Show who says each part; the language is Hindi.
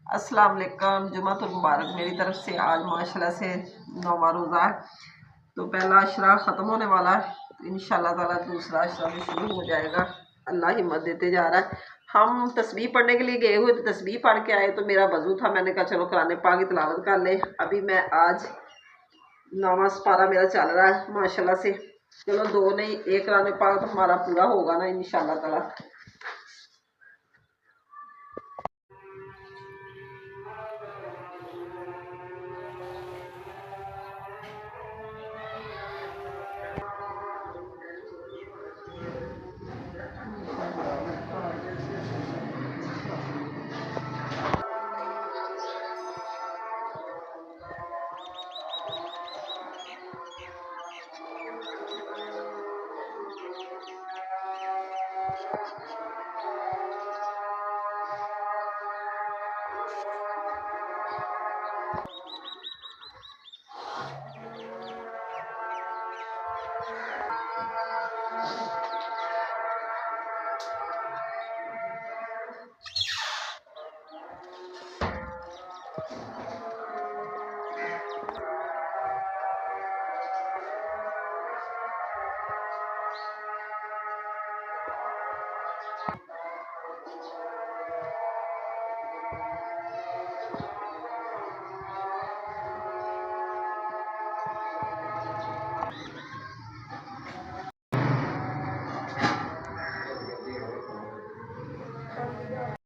Speaker 1: अस्सलाम वालेकुम। जुमातुल मुबारक मेरी तरफ से। आज माशाल्लाह से 9वां रोज़ा है, तो पहला अशरा ख़त्म होने वाला है, तो इंशाल्लाह ताला दूसरा अशरा भी शुरू हो जाएगा। अल्लाह हिम्मत देते जा रहा है। हम तस्बीह पढ़ने के लिए गए हुए थे, तस्बीह पढ़ के आए तो मेरा वज़ू था, मैंने कहा चलो कुरान पाक की तिलावत कर ले। अभी मैं आज 9वां पारा मेरा चल रहा है माशाल्लाह से। चलो दो नहीं, एक कुरान पाक तो हमारा पूरा होगा ना इंशाल्लाह ताला।